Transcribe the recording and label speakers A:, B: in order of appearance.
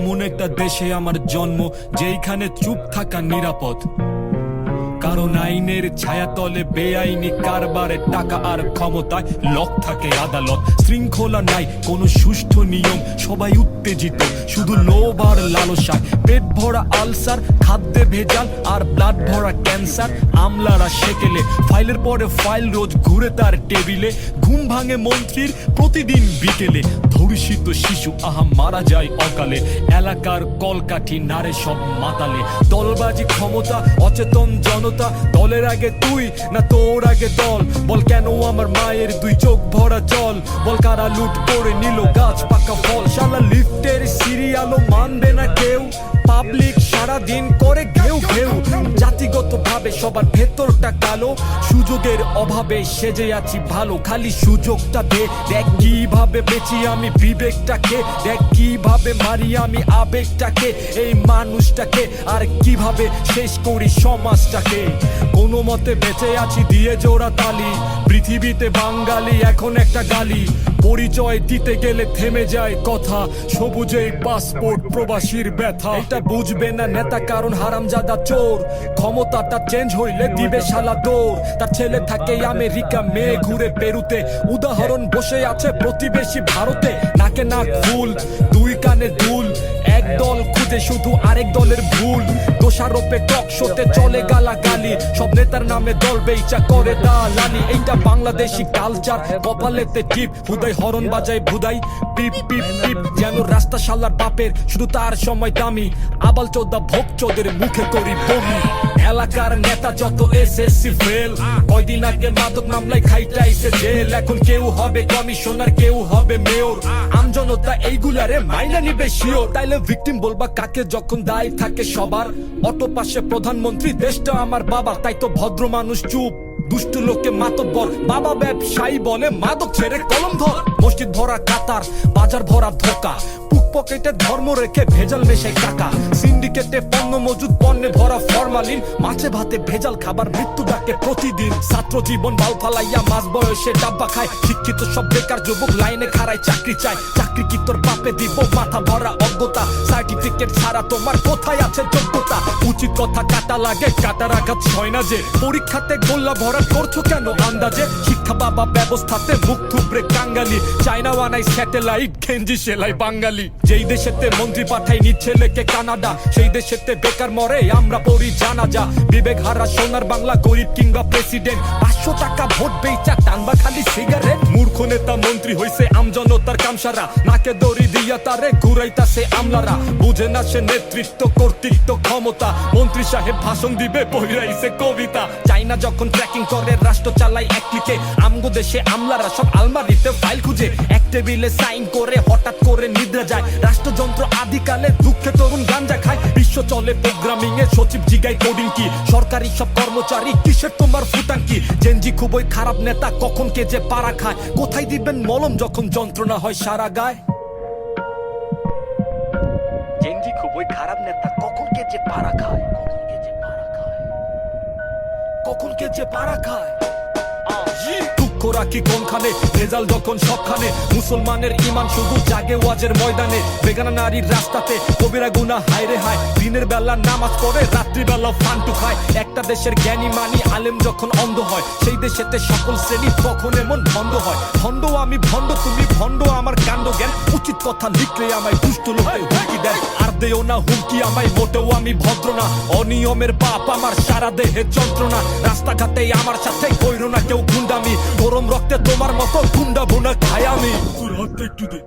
A: এমন একটা দেশে আমার জন্ম যেইখানে চুপ থাকা নিরাপদ, কারণ আইনের ছায়াতলে বেআইনি কারবারে টাকা আর ক্ষমতায় লক থাকে আদালত। শৃঙ্খলা নাই কোনো সুষ্ঠু নিয়ম, সবাই উত্তেজিত শুধু লোভ আর লালসায়। পেট ভরা আলসার, খাদ্যে ভেজাল আর ব্লাড ভরা ক্যান্সার। আমলারা সেকেলে ফাইলের পরে ফাইল রোজ ঘুরে তার টেবিলে। ঘুম ভাঙে মন্ত্রীর প্রতিদিন বিকেলে। ধর্ষিত শিশু আহা মারা যায় অকালে। এলাকার কলকাঠি নারে সব মাতালে। দলবাজি ক্ষমতা, অচেতন জনতা। দলের আগে তুই না তোর আগে দল। বল কেন আমার মায়ের দুই চোখ ভরা জল। বল কারা লুট করে নিল গাছ পাকা ফল। শালা লিফটের সিরিয়ালও মানবে না কেউ। পাবলিক সারাদিন করে ঘেউ ঘেউ। জাতিগত ভাবে সবার ভেতরটা কালো। সুযোগের অভাবে সেজে আছি ভালো। খালি সুযোগটা দে, দেখ কিভাবে বেঁচি আমি বিবেকটাকে। দেখ কিভাবে মারি আমি আবেগটাকে, এই মানুষটাকে। আর কিভাবে শেষ করি সমাজটাকে। কোনো মতে বেঁচে আছি দিয়ে জোড়া তালি। পৃথিবীতে বাঙালি এখন একটা গালি। পরিচয় দিতে গেলে থেমে যায় কথা। সবুজে পাসপোর্ট প্রবাসীর ব্যথা। এটা বুঝবে না নেতা কারণ হারামজাদা চোর। ক্ষমতাটা চেঞ্জ হইলে দিবে শালা দৌড়। তার ছেলে থাকে আমেরিকা, মেয়ে ঘুরে পেরুতে। উদাহরণ বসে আছে প্রতিবেশী ভারতে। নাকে নাক ফুল, দুই কানে দুল। এক দল খুঁজে শুধু আরেক দলের ভুল। দোষারোপে টক শোতে চলে গালাগালি। সব নেতার নামে দল বেইচা করে দালালি। এইটা বাংলাদেশি কালচার, কপালেতে টিপ। হুদাই হরন বাজায় ভুদাই, পিপ পিপ পিপ। যেন রাস্তা শালার বাপের, শুধু তার সময় দামি। আবাল চোদা ভোগ চোদের মুখে করি বমি। এলাকার নেতা যত এসএসসি ফেল। কয়দিন আগে মাদক মামলায় খাইটাইছে জেল। এখন কেউ হবে কমিশনার, কেউ হবে মেয়র। আমজনতা এইগুলারে মাইনা নিবে শিওর। তাইলে ভিকটিম বলবা কাকে যখন দায় থাকে সবার। অটো পাশে প্রধানমন্ত্রী, দেশটা আমার বাবা। তাই তো ভদ্র মানুষ চুপ, দুষ্ট লোকে মাতব্বর। বাবা ব্যবসায়ী বলে মাদক ছেড়ে কলম ধর। মসজিদ ভরা কাতার, বাজার ভরা ধোকা। পুক পকেটে ধর্ম রেখে ভেজাল মেশাই টাকা। সিন্ডিকেটে পণ্য মজুদ, পণ্যে ভরা ফরমালিন। মাছে ভাতে ভেজাল খাবার, মৃত্যু ডাকে প্রতিদিন। ছাত্র জীবন বাল ফালাইয়া মাঝ বয়সে ডাব্বা খায়। শিক্ষিত সব বেকার যুবক লাইনে খাড়ায় চাকরি চায়। চাকরি কি তোর বাপে দিব, মাথা ভরা অজ্ঞতা। সার্টিফিকেট ছাড়া তোমার কোথায় আছে যোগ্যতা। উচিত কথা কাটা লাগে, কাটার আঘাত হয় না যে। পরীক্ষাতে গোল্লা ভরা করছো কেন আন্দাজে। শিক্ষা বাবা ব্যবস্থাতে মুখ থুবড়ে কাঙ্গালি। চায়না বানাই স্যাটেলাইট, গেঞ্জি সেলাই বাঙালি। যেই দেশেতে মন্ত্রী পাঠাই নিজ ছেলেকে কানাডা, সেই দেশেতে বেকার মরে আমরা পড়ি জানাজা। বিবেক হারা সোনার বাংলা, গরিব কিংবা প্রেসিডেন্ট। 500 টাকা ভোট বেচা টানবা খালি সিগারেট। মূর্খ নেতা মন্ত্রী হইছে আমজনতার কামসারা। নাকে দড়ি দিয়া তারে ঘুরাইতাছে আমলারা। বুঝে না সে নেতৃত্ব, কর্তৃত্ব, ক্ষমতা। মন্ত্রী সাহেব ভাষণ দিবে পড়াইছে কবিতা। চাইনা যখন ট্র্যাকিং করে রাষ্ট্র চালায় এক ক্লিকে। আমগো দেশে আমলারা সব আলমারিতে ফাইল খুঁজে। এক টেবিলে সাইন করে হঠাৎ করে নিদ্রা যায়। রাষ্ট্রযন্ত্র আদিকালে দুঃখে তরুণ গাঞ্জা খায়। বিশ্ব চলে প্রোগ্রামিং এ, সচিব জিগায় কোডিং কি। সরকারি সব কর্মচারী কিসের তোমার ফুটান কি। জেনজি খুবই খারাপ নেতা, কখন কে যে পাড়া খায়। কোথায় দিবেন মলম যখন যন্ত্রণা হয় সারা গায়। জেনজি খুবই খারাপ নেতা, কখন কে যে পাড়া খায়। কখন কে যে পাড়া খায়। দুঃখ রাখি কোনখানে, ভেজাল যখন সবখানে। মুসলমানের ইমান শুধু জাগে ওয়াজের ময়দানে। বেগানা নারীর রাস্তাতে কবিরা গুনা হায় রে হায়। দিনের বেলা নামাজ পড়ে, রাত্রিবেলা ফান্টু খায়। একটা দেশের জ্ঞানী মানি আলেম যখন অন্ধ হয়, সেই দেশেতে সকল শ্রেণী তখন এমন ভণ্ড হয়। ভণ্ড আমি ভণ্ড, তুমি ভণ্ড, আমার কাণ্ড জ্ঞান। উচিত কথা লিখলে আমায় দুষ্ট লোকে হুমকি দেন। আর দেও না হুমকি আমায়, মোটেও আমি ভদ্র না। অনিয়মের বাপ আমার সারা দেহে যন্ত্রণা। রাস্তাঘাটে আমার সাথে কইরো না কেউ গুন্ডামি। গরম রক্তে তোমার মতো গুন্ডা বোনা খাই আমি। তোর হাতটা একটু দে।